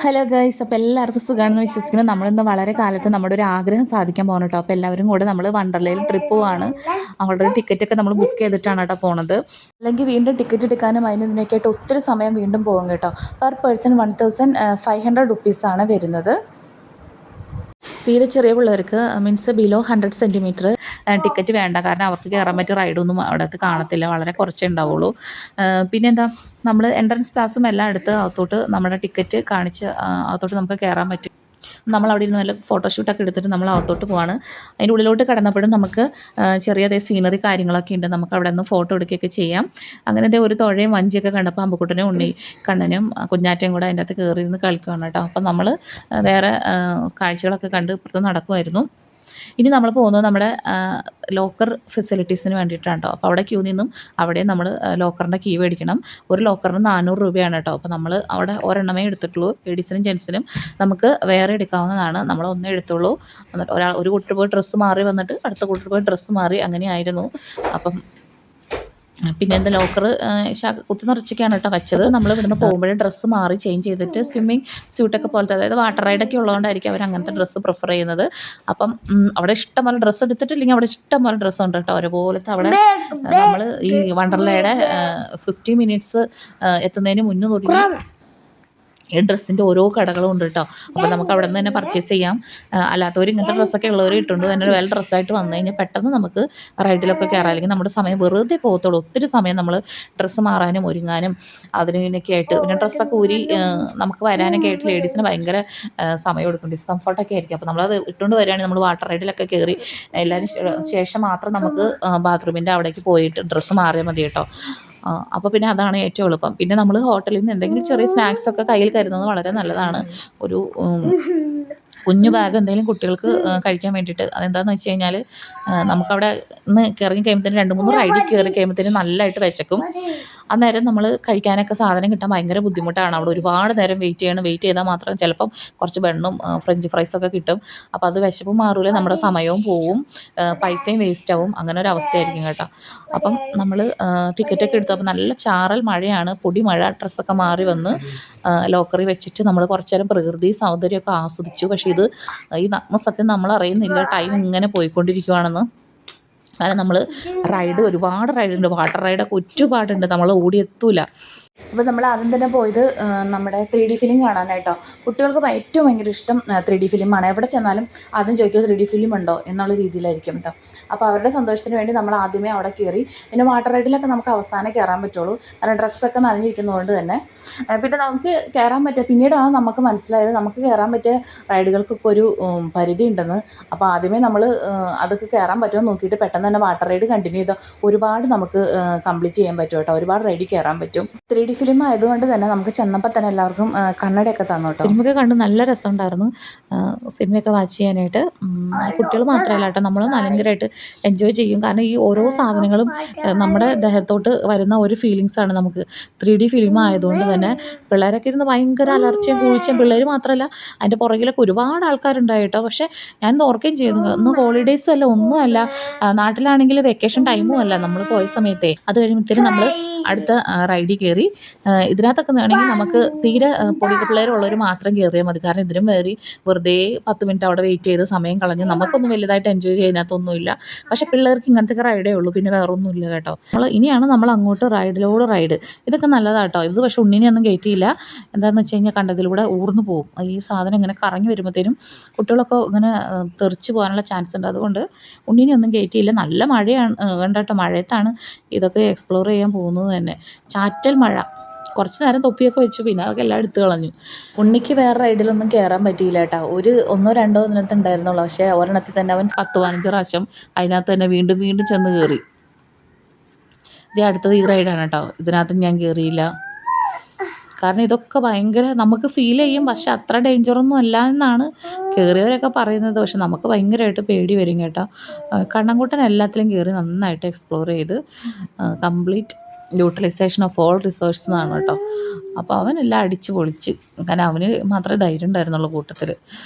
Hello guys, അപ്പോൾ എല്ലാവർക്കും സുഖമാണെന്ന് വിശ്വസിക്കുന്നു. നമ്മളിന്ന് വളരെ കാലത്ത് നമ്മുടെ ഒരു ആഗ്രഹം സാധിക്കാൻ പോകണം കേട്ടോ. അപ്പോൾ എല്ലാവരും കൂടെ നമ്മൾ വണ്ടർലയിൽ ട്രിപ്പ് പോവാണ്. അവളുടെ ടിക്കറ്റൊക്കെ നമ്മൾ ബുക്ക് ചെയ്തിട്ടാണ് കേട്ടോ പോണത്. അല്ലെങ്കിൽ വീണ്ടും ടിക്കറ്റ് എടുക്കാനും ഇതിനൊക്കെ ആയിട്ട് ഒത്തിരി സമയം വീണ്ടും പോകും കേട്ടോ. പെർ പേഴ്സൺ 1500 റുപ്പീസാണ് വരുന്നത്. തീരെ ചെറിയ പിള്ളേർക്ക് മീൻസ് ബിലോ 100 സെൻറ്റിമീറ്റർ ടിക്കറ്റ് വേണ്ട. കാരണം അവർക്ക് കയറാൻ പറ്റിയ റൈഡൊന്നും അവിടെ കാണത്തില്ല, വളരെ കുറച്ചേ ഉണ്ടാവുള്ളൂ. പിന്നെന്താ, നമ്മൾ എൻട്രൻസ് ക്ലാസ്സും എല്ലാം എടുത്ത് അകത്തോട്ട് നമ്മുടെ ടിക്കറ്റ് കാണിച്ച് അകത്തോട്ട് നമുക്ക് കയറാൻ പറ്റും. നമ്മളവിടെ ഇരുന്ന് നല്ല ഫോട്ടോഷൂട്ടൊക്കെ എടുത്തിട്ട് നമ്മൾ അകത്തോട്ട് പോവാണ്. അതിൻ്റെ ഉള്ളിലോട്ട് കടന്നപ്പോഴും നമുക്ക് ചെറിയ സീനറി കാര്യങ്ങളൊക്കെ ഉണ്ട്. നമുക്ക് അവിടെ നിന്ന് ഫോട്ടോ എടുക്കുകയൊക്കെ ചെയ്യാം. അങ്ങനത്തെ ഒരു തുഴയും വഞ്ചിയൊക്കെ കണ്ടപ്പോൾ അമ്പുക്കുട്ടനും ഉണ്ണി കണ്ണനും കുഞ്ഞാറ്റയും കൂടെ അതിൻ്റെ അകത്ത് കയറി ഇരുന്ന് കളിക്കുകയാണ് കേട്ടോ. അപ്പം നമ്മൾ വേറെ കാഴ്ചകളൊക്കെ കണ്ട് ഇപ്പുറത്ത് നടക്കുമായിരുന്നു. ഇനി നമ്മൾ പോകുന്നത് നമ്മുടെ ലോക്കർ ഫെസിലിറ്റീസിന് വേണ്ടിയിട്ടാണ് കേട്ടോ. അപ്പോൾ അവിടെ ക്യൂ നിന്നും അവിടെ നമ്മൾ ലോക്കറിൻ്റെ കീ മേടിക്കണം. ഒരു ലോക്കറിന് 400 രൂപയാണ് കേട്ടോ. അപ്പോൾ നമ്മൾ അവിടെ ഒരെണ്ണമേ എടുത്തിട്ടുള്ളൂ. ലേഡീസിനും ജെൻസിനും നമുക്ക് വേറെ എടുക്കാവുന്നതാണ്. നമ്മൾ ഒന്നേ എടുത്തുള്ളൂ. എന്നിട്ട് ഒരു കൂട്ടർ പോയി ഡ്രസ്സ് മാറി വന്നിട്ട് അടുത്ത കൂട്ടർ പോയി ഡ്രസ്സ് മാറി അങ്ങനെയായിരുന്നു. അപ്പം പിന്നെ എന്താ ലോക്കർ കുത്തി നിറച്ചൊക്കെയാണ് കേട്ടോ വെച്ചത്. നമ്മൾ ഇവിടുന്ന് പോകുമ്പോഴേ ഡ്രസ്സ് മാറി ചേഞ്ച് ചെയ്തിട്ട് സ്വിമ്മിങ് സ്യൂട്ടൊക്കെ പോലത്തെ, അതായത് വാട്ടർ റൈഡൊക്കെ ഉള്ളതുകൊണ്ടായിരിക്കും അവർ അങ്ങനത്തെ ഡ്രസ്സ് പ്രിഫർ ചെയ്യുന്നത്. അപ്പം അവിടെ ഇഷ്ടംപോലെ ഡ്രസ്സ് എടുത്തിട്ടില്ലെങ്കിൽ അവിടെ ഇഷ്ടംപോലെ ഡ്രസ്സ് ഉണ്ട് കേട്ടോ. ഒരുപോലത്തെ അവിടെ നമ്മൾ ഈ വണ്ടർലയുടെ 50 മിനിറ്റ്സ് എത്തുന്നതിന് മുന്നേ തുടങ്ങി ഈ ഡ്രസ്സിൻ്റെ ഓരോ കടകളും ഉണ്ട് കേട്ടോ. അപ്പോൾ നമുക്ക് അവിടെ നിന്ന് തന്നെ പർച്ചേസ് ചെയ്യാം. അല്ലാത്തവർ ഇങ്ങനത്തെ ഡ്രസ്സൊക്കെ ഉള്ളവർ ഇട്ടുണ്ട് തന്നെ വേറെ ഡ്രസ്സായിട്ട് വന്നു കഴിഞ്ഞാൽ പെട്ടെന്ന് നമുക്ക് റൈഡിലൊക്കെ കയറാം. അല്ലെങ്കിൽ നമ്മുടെ സമയം വെറുതെ പോകത്തുള്ളൂ. ഒത്തിരി സമയം നമ്മൾ ഡ്രസ്സ് മാറാനും ഒരുങ്ങാനും അതിനൊക്കെ ആയിട്ട്, പിന്നെ ഡ്രസ്സൊക്കെ ഊരി നമുക്ക് വരാനൊക്കെ ആയിട്ട് ലേഡീസിന് ഭയങ്കര സമയം എടുക്കും, ഡിസ്കംഫർട്ടൊക്കെ ആയിരിക്കും. അപ്പോൾ നമ്മളത് ഇട്ടുകൊണ്ട് വരികയാണെങ്കിൽ നമ്മൾ വാട്ടർ റൈഡിലൊക്കെ കയറി എല്ലാവരും ശേഷം മാത്രം നമുക്ക് ബാത്റൂമിൻ്റെ അവിടേക്ക് പോയിട്ട് ഡ്രസ്സ് മാറിയാൽ മതി കേട്ടോ. അപ്പോൾ പിന്നെ അതാണ് ഏറ്റവും എളുപ്പം. പിന്നെ നമ്മൾ ഹോട്ടലിൽ നിന്ന് എന്തെങ്കിലും ചെറിയ സ്നാക്സൊക്കെ കയ്യിൽ കരുതുന്നത് വളരെ നല്ലതാണ്. ഒരു കുഞ്ഞു ബാഗ് എന്തെങ്കിലും കുട്ടികൾക്ക് കഴിക്കാൻ വേണ്ടിയിട്ട്. അതെന്താണെന്ന് വെച്ച് കഴിഞ്ഞാൽ നമുക്കവിടെ നിന്ന് ഇറങ്ങി കഴിയുമ്പോഴത്തേനും 2-3 റൈഡിൽ കയറി കഴിയുമ്പോഴത്തേനും നല്ലതായിട്ട് വിശക്കും. അന്നേരം നമ്മൾ കഴിക്കാനൊക്കെ സാധനം കിട്ടാൻ ഭയങ്കര ബുദ്ധിമുട്ടാണ്. അവിടെ ഒരുപാട് നേരം വെയിറ്റ് ചെയ്താൽ മാത്രം ചിലപ്പം കുറച്ച് ബണ്ണും ഫ്രഞ്ച് ഫ്രൈസൊക്കെ കിട്ടും. അപ്പോൾ അത് വിശപ്പും മാറൂല, നമ്മുടെ സമയവും പോവും, പൈസയും വേസ്റ്റ് ആവും. അങ്ങനെ ഒരു അവസ്ഥയായിരിക്കും കേട്ടോ. അപ്പം നമ്മൾ ടിക്കറ്റൊക്കെ എടുത്തപ്പോൾ നല്ല ചാറൽ മഴയാണ്, പൊടി മഴ. ഡ്രസ്സൊക്കെ മാറി വന്ന് ലോക്കറി വെച്ചിട്ട് നമ്മൾ കുറച്ച് നേരം പ്രകൃതി സൗന്ദര്യമൊക്കെ ആസ്വദിച്ചു. പക്ഷേ ഈ നഗ്നസത്യം നമ്മൾ അറിയുന്നില്ല, ടൈം ഇങ്ങനെ പോയിക്കൊണ്ടിരിക്കുകയാണെന്ന്. കാരണം നമ്മൾ ഒരുപാട് റൈഡുണ്ട്, വാട്ടർ റൈഡൊക്കെ ഒരുപാടുണ്ട്, നമ്മൾ ഓടിയെത്തൂല. അപ്പോൾ നമ്മൾ ആദ്യം തന്നെ പോയത് നമ്മുടെ 3D ഫിലിം കാണാനായിട്ടോ. കുട്ടികൾക്ക് ഏറ്റവും ഭയങ്കര ഇഷ്ടം 3D ഫിലിമാണ്. എവിടെ ചെന്നാലും ആദ്യം ചോദിക്കുന്നത് 3D ഫിലിം ഉണ്ടോ എന്നുള്ള രീതിയിലായിരിക്കും കേട്ടോ. അപ്പോൾ അവരുടെ സന്തോഷത്തിന് വേണ്ടി നമ്മൾ ആദ്യമേ അവിടെ കയറി. പിന്നെ വാട്ടർ റൈഡിലൊക്കെ നമുക്ക് അവസാനം കയറാൻ പറ്റുള്ളൂ, കാരണം ഡ്രസ്സൊക്കെ നനഞ്ഞിരിക്കുന്നതുകൊണ്ട് തന്നെ. പിന്നെ നമുക്ക് കയറാൻ പറ്റുക, പിന്നീടാണ് നമുക്ക് മനസ്സിലായത് നമുക്ക് കയറാൻ പറ്റിയ റൈഡുകൾക്കൊക്കെ ഒരു പരിധി ഉണ്ടെന്ന്. അപ്പോൾ ആദ്യമേ നമ്മൾ അതൊക്കെ കയറാൻ പറ്റുമോ നോക്കിയിട്ട് പെട്ടെന്ന് തന്നെ വാട്ടർ റൈഡ് കണ്ടിന്യൂ ചെയ്താൽ ഒരുപാട് നമുക്ക് കംപ്ലീറ്റ് ചെയ്യാൻ പറ്റും കേട്ടോ. ഒരുപാട് റൈഡിൽ കയറാൻ പറ്റും. 3D ഫിലിം ആയതുകൊണ്ട് തന്നെ നമുക്ക് ചെന്നപ്പോൾ തന്നെ എല്ലാവർക്കും കണ്ണടയൊക്കെ തന്നു കേട്ടോ. സിനിമയൊക്കെ കണ്ട് നല്ല രസമുണ്ടായിരുന്നു സിനിമയൊക്കെ വാച്ച് ചെയ്യാനായിട്ട്. കുട്ടികൾ മാത്രമല്ല കേട്ടോ, നമ്മൾ ഭയങ്കരമായിട്ട് എൻജോയ് ചെയ്യും. കാരണം ഈ ഓരോ സാധനങ്ങളും നമ്മുടെ ദേഹത്തോട്ട് വരുന്ന ഒരു ഫീലിങ്സാണ് നമുക്ക്. 3D ഫിലിം ആയതുകൊണ്ട് തന്നെ പിള്ളേരൊക്കെ ഇരുന്ന് ഭയങ്കര അലർച്ചയും കുഴിച്ചും, പിള്ളേർ മാത്രമല്ല അതിൻ്റെ പുറകിലൊക്കെ ഒരുപാട് ആൾക്കാരുണ്ടായി കേട്ടോ. പക്ഷേ ഞാൻ ഓർക്കുകയും ചെയ്യുന്നു, ഇന്ന് ഹോളിഡേയ്സും അല്ല, ഒന്നുമല്ല, നാട്ടിലാണെങ്കിൽ വെക്കേഷൻ ടൈമും അല്ല നമ്മൾ പോയ സമയത്തെ. അത് കഴിയുമ്പോഴത്തേനും നമ്മൾ അടുത്ത റൈഡിൽ കയറി. ഇതിനകത്തൊക്കെ ആണെങ്കിൽ നമുക്ക് തീരെ പിള്ളേരുള്ളവർ മാത്രം കയറിയാൽ മതി. കാരണം ഇതിനും വെറുതെ 10 മിനിറ്റ് അവിടെ വെയിറ്റ് ചെയ്ത് സമയം കളഞ്ഞ് നമുക്കൊന്നും വലുതായിട്ട് എൻജോയ് ചെയ്യുന്നതൊന്നുമില്ല. പക്ഷേ പിള്ളേർക്ക് ഇങ്ങനത്തെ റൈഡേ ഉള്ളൂ, പിന്നെ വേറെ ഒന്നുമില്ല കേട്ടോ. ഇനിയാണ് നമ്മൾ അങ്ങോട്ട് റൈഡിലോട് റൈഡ്. ഇതൊക്കെ നല്ലതാണ് കേട്ടോ. ഇത് പക്ഷേ ഉണ്ണിനെ ഒന്നും കയറ്റിയില്ല. എന്താണെന്ന് വെച്ച് കഴിഞ്ഞാൽ കണ്ടതിലൂടെ ഊർന്നു പോകും. ഈ സാധനം ഇങ്ങനെ കറങ്ങി വരുമ്പോഴത്തേനും കുട്ടികളൊക്കെ ഇങ്ങനെ തെറിച്ച് പോകാനുള്ള ചാൻസ് ഉണ്ട്. അതുകൊണ്ട് ഉണ്ണിനെ ഒന്നും കയറ്റിയില്ല. നല്ല മഴയാണ് കേട്ടോ. മഴയത്താണ് ഇതൊക്കെ എക്സ്പ്ലോർ ചെയ്യാൻ പോകുന്നത് തന്നെ. ചാറ്റൽ മഴ. കുറച്ച് നേരം തൊപ്പിയൊക്കെ വെച്ചു, പിന്നെ അതൊക്കെ എല്ലാം എടുത്തു കളഞ്ഞു. ഉണ്ണിക്ക് വേറെ റൈഡിലൊന്നും കയറാൻ പറ്റിയില്ല കേട്ടോ. 1-2 ഇതിനകത്ത് ഉണ്ടായിരുന്നുള്ളൂ. പക്ഷേ ഒരെണ്ണത്തിൽ തന്നെ അവൻ 10-15 പ്രാവശ്യം അതിനകത്ത് തന്നെ വീണ്ടും വീണ്ടും ചെന്ന് കയറി. ഇത് അടുത്തത് ഈ റൈഡാണ് കേട്ടോ. ഇതിനകത്ത് ഞാൻ കയറിയില്ല. കാരണം ഇതൊക്കെ ഭയങ്കര നമുക്ക് ഫീൽ ചെയ്യും, പക്ഷെ അത്ര ഡേഞ്ചറൊന്നും അല്ല എന്നാണ് കയറിയവരൊക്കെ പറയുന്നത്. പക്ഷെ നമുക്ക് ഭയങ്കരമായിട്ട് പേടി വരും കേട്ടോ. കണ്ണൻകുട്ടൻ എല്ലാത്തിലും കയറി നന്നായിട്ട് എക്സ്പ്ലോർ ചെയ്ത് complete utilisation of all resource എന്നാണ് കേട്ടോ. അപ്പോൾ അവനെല്ലാം അടിച്ച് പൊളിച്ച്, കാരണം അവന് മാത്രമേ ധൈര്യം ഉണ്ടായിരുന്നുള്ളൂ കൂട്ടത്തിൽ.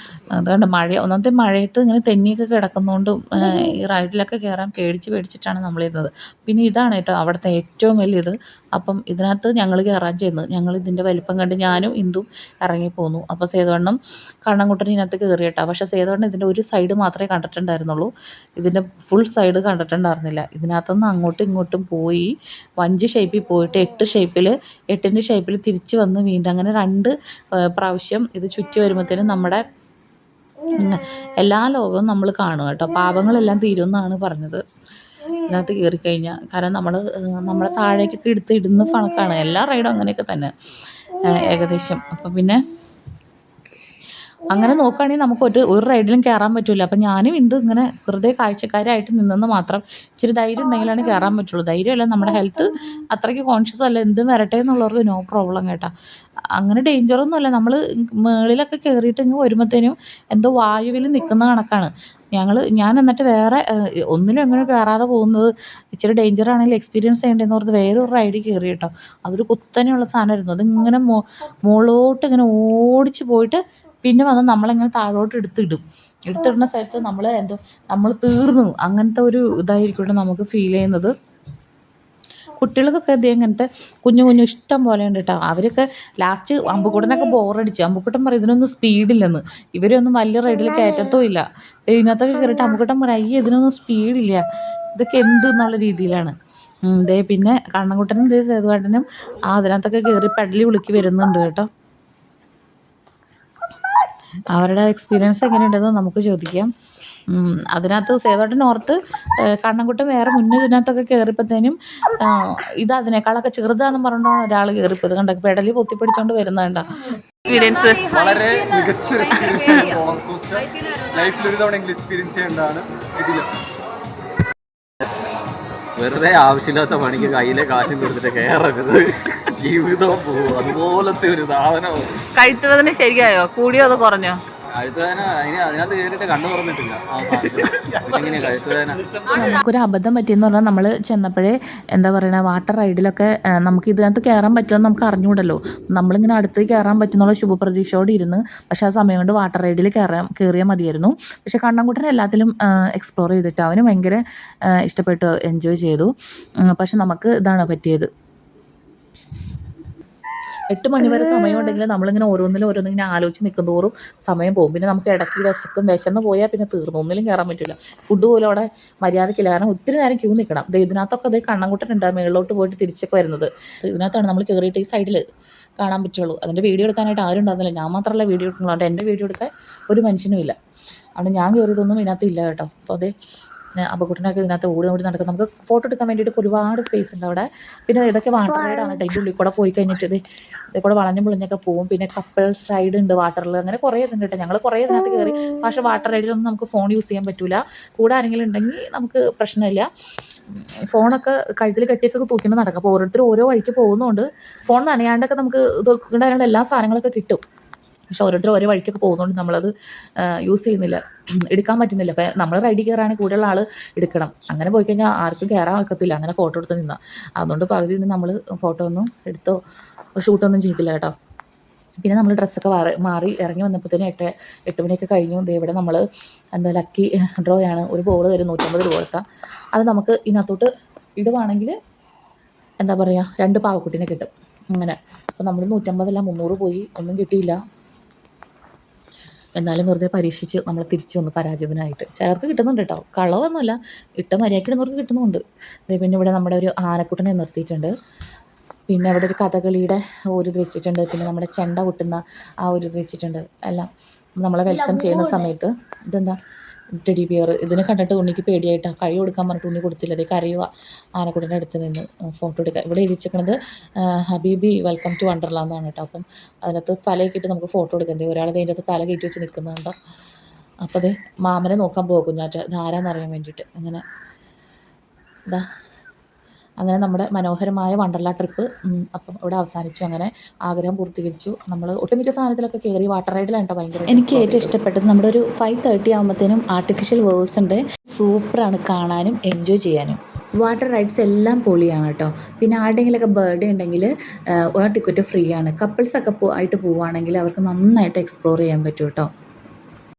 അതുകൊണ്ട് ഒന്നാമത്തെ മഴയത്ത് ഇങ്ങനെ തെന്നിയൊക്കെ കിടക്കുന്നതുകൊണ്ടും ഈ റൈഡിലൊക്കെ കയറാൻ പേടിച്ചിട്ടാണ് നമ്മളിരുന്നത്. പിന്നെ ഇതാണ് കേട്ടോ അവിടുത്തെ ഏറ്റവും വലിയത്, അപ്പം ഇതിനകത്ത് ഞങ്ങൾ കയറാൻ ചെന്നു. ഞങ്ങൾ ഇതിൻ്റെ വലിപ്പം കണ്ട് ഞാനും ഇന്ദും ഇറങ്ങിപ്പോന്നു. അപ്പോൾ സേതുവണ്ണം കണ്ണൻകുട്ടൻ ഇതിനകത്ത് കയറി കേട്ടോ. പക്ഷേ സേതുവണ്ണം ഇതിൻ്റെ ഒരു സൈഡ് മാത്രമേ കണ്ടിട്ടുണ്ടായിരുന്നുള്ളൂ, ഇതിൻ്റെ ഫുൾ സൈഡ് കണ്ടിട്ടുണ്ടായിരുന്നില്ല. ഇതിനകത്തുനിന്ന് അങ്ങോട്ടും ഇങ്ങോട്ടും പോയി 5 ഷേപ്പിൽ പോയിട്ട് 8 ഷേപ്പിൽ 8ൻ്റെ ഷേപ്പിൽ തിരിച്ച് വന്ന് വീണ്ടും അങ്ങനെ 2 പ്രാവശ്യം ഇത് ചുറ്റി വരുമ്പോഴത്തേനും നമ്മുടെ എല്ലാ ലോകവും നമ്മൾ കാണും കേട്ടോ. പാപങ്ങളെല്ലാം തീരുമെന്നാണ് പറഞ്ഞത് ഇതിനകത്ത് കയറിക്കഴിഞ്ഞാൽ. കാരണം നമ്മളെ താഴേക്കൊക്കെ ഇടുന്ന കണക്കാണ്. എല്ലാ റൈഡും അങ്ങനെയൊക്കെ തന്നെ ഏകദേശം. അപ്പം പിന്നെ അങ്ങനെ നോക്കുകയാണെങ്കിൽ നമുക്ക് ഒരു റൈഡിലും കയറാൻ പറ്റില്ല. അപ്പം ഞാനും ഇങ്ങനെ വെറുതെ കാഴ്ചക്കാരായിട്ട് നിന്നെന്ന് മാത്രം. ഇച്ചിരി ധൈര്യം ഉണ്ടെങ്കിലാണ് കയറാൻ പറ്റുള്ളൂ. ധൈര്യമല്ല, നമ്മുടെ ഹെൽത്ത് അത്രയ്ക്ക് കോൺഷ്യസ് അല്ല, എന്തും വരട്ടെ എന്നുള്ളവർക്ക് നോ പ്രോബ്ലം കേട്ടോ. അങ്ങനെ ഡേഞ്ചറൊന്നുമല്ല. നമ്മൾ മുകളിലൊക്കെ കയറിയിട്ട് ഇങ്ങ് വരുമ്പോഴത്തേനും എന്തോ വായുവിൽ നിൽക്കുന്ന കണക്കാണ്. ഞാൻ എന്നിട്ട് വേറെ ഒന്നിലും എങ്ങനെ കയറാതെ പോകുന്നത് ഇച്ചിരി ഡേഞ്ചറാണെങ്കിൽ എക്സ്പീരിയൻസ് ചെയ്യേണ്ടതെന്ന് പറഞ്ഞ് വേറൊരു റൈഡിൽ കയറി കേട്ടോ. അതൊരു കുത്തനെയുള്ള സാധനമായിരുന്നു. അതിങ്ങനെ മുകളിലോട്ട് ഇങ്ങനെ ഓടിച്ച് പോയിട്ട് പിന്നെ വന്ന് നമ്മളിങ്ങനെ താഴോട്ട് എടുത്തിടുന്ന സ്ഥലത്ത് നമ്മൾ തീർന്നു അങ്ങനത്തെ ഒരു ഇതായിരിക്കും നമുക്ക് ഫീൽ ചെയ്യുന്നത്. കുട്ടികൾക്കൊക്കെ ഇങ്ങനത്തെ കുഞ്ഞു ഇഷ്ടം പോലെ ഉണ്ട് കേട്ടോ. അവരൊക്കെ ലാസ്റ്റ് അമ്പുക്കുട്ടനൊക്കെ ബോറടിച്ചു. അമ്പുക്കുട്ടൻ പറയും ഇതിനൊന്നും സ്പീഡില്ലെന്ന്. ഇവരൊന്നും വലിയ റൈഡിൽ കയറ്റത്തും ഇല്ല. ഇതിനകത്തൊക്കെ കയറിയിട്ട് അമ്പുക്കുട്ടൻ പറയും അയ്യേ ഇതിനൊന്നും സ്പീഡില്ല, ഇതൊക്കെ എന്നുള്ള രീതിയിലാണ്. പിന്നെ കണ്ണൻകുട്ടനും സേതുവേട്ടനും അതിനകത്തൊക്കെ കയറി പെടലി വിളിക്ക് വരുന്നുണ്ട് കേട്ടോ. അവരുടെ എക്സ്പീരിയൻസ് എങ്ങനെയുണ്ടെന്ന് നമുക്ക് ചോദിക്കാം. അതിനകത്ത് സേതുവേട്ടൻ ഓർത്ത് കണ്ണൻകുട്ടൻ വേറെ മുന്നേ ഇതിനകത്തൊക്കെ കയറിയപ്പോഴത്തേനും ഇത് അതിനേക്കാളൊക്കെ ചെറുതാണെന്ന് പറഞ്ഞിട്ടാണ് ഒരാൾ കയറിപ്പോയത്. കണ്ട പെടലി പൊത്തിപ്പിടിച്ചോണ്ട് വരുന്നുണ്ടോ. എക്സ്പീരിയൻസ് വളരെ മികച്ചൊരു എക്സ്പീരിയൻസ് ആണ്. റോളർ കോസ്റ്റർ ലൈഫിൽ ഒരു തവണയെങ്കിലും എക്സ്പീരിയൻസ് ചെയ്യേണ്ടതാണ്. ഇതിൽ വെറുതെ ആവശ്യമില്ലാത്ത പണിക്ക് കയ്യിലെ കാശും കൊടുത്തിട്ട് കയറരുത്, ജീവിതവും പോകും. അതുപോലത്തെ ഒരു സാധനം. കഴുത്തുവേദന ശരിയായോ, കൂടിയോ അതോ കുറഞ്ഞോ? കഴുത്തുവേദന അതിനകത്ത് കയറിയിട്ട് കണ്ണു തുറന്നിട്ടില്ല. നമുക്കൊരു അബദ്ധം പറ്റിയെന്ന് പറഞ്ഞാൽ നമ്മൾ ചെന്നപ്പോഴേ എന്താ പറയുക, വാട്ടർ റൈഡിലൊക്കെ നമുക്ക് ഇതിനകത്ത് കയറാൻ പറ്റുമെന്ന് നമുക്ക് അറിഞ്ഞൂടല്ലോ. നമ്മളിങ്ങനെ അടുത്ത് കയറാൻ പറ്റുന്നുള്ള ശുഭപ്രതീക്ഷയോടെ ഇരുന്ന്, പക്ഷേ ആ സമയം കൊണ്ട് വാട്ടർ റൈഡിൽ കയറിയാൽ മതിയായിരുന്നു. പക്ഷേ കണ്ണൻകുട്ടൻ എല്ലാത്തിലും എക്സ്പ്ലോർ ചെയ്തിട്ട് അവന് ഭയങ്കര ഇഷ്ടപ്പെട്ടു, എൻജോയ് ചെയ്തു. പക്ഷെ നമുക്ക് ഇതാണ് പറ്റിയത്. 8 മണി വരെ സമയമുണ്ടെങ്കിൽ നമ്മളിങ്ങനെ ഓരോന്നിങ്ങനെ ആലോചിച്ച് നിൽക്കുന്നതോറും സമയം പോകും. പിന്നെ നമുക്ക് ഇടയ്ക്ക് വിശന്ന് പോയാൽ പിന്നെ തീർന്നു, ഒന്നിലും കയറാൻ പറ്റില്ല. ഫുഡ് പോലും അവിടെ മര്യാദയ്ക്കില്ല, കാരണം ഒത്തിരി നേരം ക്യൂ നിൽക്കണം. ഇതിനകത്തൊക്കെ കണ്ണൻകുട്ടനുണ്ട് മേളിലോട്ട് പോയിട്ട് തിരിച്ചൊക്കെ വരുന്നത്. ഇതിനകത്താണ് നമ്മൾ കയറിയിട്ട് ഈ സൈഡിൽ കാണാൻ പറ്റുള്ളൂ. അതിൻ്റെ വീഡിയോ എടുക്കാനായിട്ട് ആരും ഉണ്ടാകുന്നില്ല. ഞാൻ മാത്രമല്ല വീഡിയോ എടുക്കുന്നുള്ളൂ. എൻ്റെ വീഡിയോ എടുക്കാൻ ഒരു മനുഷ്യനും ഇല്ല. അതുകൊണ്ട് ഞാൻ കയറിയതൊന്നും ഇതിനകത്ത് ഇല്ല കേട്ടോ. അപ്പോൾ അപ്പക്കുട്ടനൊക്കെ ഇതിനകത്ത് ഓടി നടക്കും. നമുക്ക് ഫോട്ടോ എടുക്കാൻ വേണ്ടിയിട്ട് ഒരുപാട് സ്പേസ് ഉണ്ട് അവിടെ. പിന്നെ ഇതൊക്കെ വാട്ടർ റൈഡാണ് കേട്ടോ. ഇതിൻ്റെ ഉള്ളിൽ കൂടെ പോയി കഴിഞ്ഞിട്ട് ഇതേ കൂടെ വളഞ്ഞും പൊളിഞ്ഞൊക്കെ പോകും. പിന്നെ കപ്പിൾസ് റൈഡ് ഉണ്ട് വാട്ടറിൽ. അങ്ങനെ കുറേ ഇതുണ്ട് കേട്ടോ. ഞങ്ങൾ കുറേ ഇതിനകത്ത് കയറി. പക്ഷേ വാട്ടർ റൈഡിലൊന്നും നമുക്ക് ഫോൺ യൂസ് ചെയ്യാൻ പറ്റില്ല. കൂടെ ആരെങ്കിലും ഉണ്ടെങ്കിൽ നമുക്ക് പ്രശ്നമില്ല. ഫോണൊക്കെ കഴുത്തിൽ കെട്ടിയൊക്കെ തൂക്കിയിട്ട് നടക്കാം. അപ്പോൾ ഓരോരുത്തർ ഓരോ വഴിക്ക് പോകുന്നതുകൊണ്ട് ഫോൺ നനയാണ്ടൊക്കെ നമുക്ക് ഇതുകൊണ്ട് എല്ലാ സാധനങ്ങളൊക്കെ കിട്ടും. പക്ഷെ ഓരോരുത്തർ ഓരോ വഴിക്കൊക്കെ പോകുന്നതുകൊണ്ട് നമ്മളത് യൂസ് ചെയ്യുന്നില്ല, എടുക്കാൻ പറ്റുന്നില്ല. അപ്പോൾ നമ്മൾ റൈഡിൽ കയറാണെങ്കിൽ കൂടെയുള്ള ആൾ എടുക്കണം. അങ്ങനെ പോയി കഴിഞ്ഞാൽ ആർക്കും കയറാൻ വെക്കത്തില്ല, അങ്ങനെ ഫോട്ടോ എടുത്ത് നിന്നാൽ. അതുകൊണ്ട് പകുതി നിന്ന് നമ്മൾ ഫോട്ടോ ഒന്നും എടുത്തോ ഷൂട്ടൊന്നും ചെയ്തില്ല കേട്ടോ. പിന്നെ നമ്മൾ ഡ്രസ്സൊക്കെ മാറി ഇറങ്ങി വന്നപ്പോഴത്തേനും 8 മണിയൊക്കെ കഴിഞ്ഞു. ഇവിടെ നമ്മൾ ലക്കി ഡ്രോ ആണ്. ഒരു ബോൾ തരും, 150 രൂപ കൊടുത്താൽ അത് നമുക്ക് ഇതിനകത്തോട്ട് ഇടുവാണെങ്കിൽ എന്താ പറയുക 2 പാവക്കുട്ടീനെ കിട്ടും. അങ്ങനെ അപ്പോൾ നമ്മൾ 150 300 പോയി, ഒന്നും കിട്ടിയില്ല. എന്നാലും വെറുതെ പരീക്ഷിച്ച് നമ്മൾ തിരിച്ചു വന്നു പരാജയത്തിനായിട്ട്. ചിലർക്ക് കിട്ടുന്നുണ്ട് കേട്ടോ, കളവൊന്നുമല്ല, ഇട്ട മര്യാദയ്ക്ക് ഇടുന്നവർക്ക് കിട്ടുന്നുമുണ്ട്. പിന്നെ ഇവിടെ നമ്മുടെ ഒരു ആനക്കുട്ടനെ നിർത്തിയിട്ടുണ്ട്. പിന്നെ അവിടെ ഒരു കഥകളിയുടെ ഒരു ഇത് വെച്ചിട്ടുണ്ട്. പിന്നെ നമ്മുടെ ചെണ്ട കൊട്ടുന്ന ആ ഒരു ഇത് വെച്ചിട്ടുണ്ട്. എല്ലാം നമ്മളെ വെൽക്കം ചെയ്യുന്ന സമയത്ത് ഇതെന്താ ടെഡി ബിയർ. ഇതിനെ കണ്ടിട്ട് ഉണ്ണിക്ക് പേടിയായിട്ടാണ്, കൈ കൊടുക്കാൻ പറഞ്ഞിട്ട് ഉണ്ണി കൊടുത്തില്ല. അതേ കരയുക ആനക്കുട്ടൻ്റെ അടുത്ത് നിന്ന് ഫോട്ടോ എടുക്കുക. ഇവിടെ എഴുതിച്ചിരിക്കുന്നത് ഹബീബി വെൽക്കം ടു വണ്ടർലാ എന്നാണ് കേട്ടോ. അപ്പം അതിനകത്ത് തലയൊക്കെ ഇട്ട് നമുക്ക് ഫോട്ടോ എടുക്കാം. ഒരാൾ അതിൻ്റെ അകത്ത് തല കയറ്റി വെച്ച് നിൽക്കുന്നുണ്ടോ. അപ്പോൾ മാമനെ നോക്കാൻ പോകും കുഞ്ഞാറ്റ, ധാരാന്നറിയാൻ വേണ്ടിയിട്ട്. അങ്ങനെ നമ്മുടെ മനോഹരമായ വണ്ടർലാ ട്രിപ്പ് അപ്പം ഇവിടെ അവസാനിച്ചു. അങ്ങനെ ആഗ്രഹം പൂർത്തീകരിച്ചു. നമ്മൾ ഒട്ടുമിക്ക സാധനത്തിലൊക്കെ കയറി. വാട്ടർ റൈഡിലാണ് കേട്ടോ ഭയങ്കര എനിക്ക് ഏറ്റവും ഇഷ്ടപ്പെട്ടത്. നമ്മുടെ ഒരു 5:30 ആകുമ്പോഴത്തേനും ആർട്ടിഫിഷ്യൽ വേവ്സ് ഉണ്ട്. സൂപ്പറാണ് കാണാനും എൻജോയ് ചെയ്യാനും. വാട്ടർ റൈഡ്സ് എല്ലാം പൊളിയാണ് കേട്ടോ. പിന്നെ ആരുടെയെങ്കിലുമൊക്കെ ബർത്ത്ഡേ ഉണ്ടെങ്കിൽ ഒരു ടിക്കറ്റ് ഫ്രീ ആണ്. കപ്പിൾസൊക്കെ ആയിട്ട് പോവുകയാണെങ്കിൽ അവർക്ക് നന്നായിട്ട് എക്സ്പ്ലോർ ചെയ്യാൻ പറ്റും കേട്ടോ.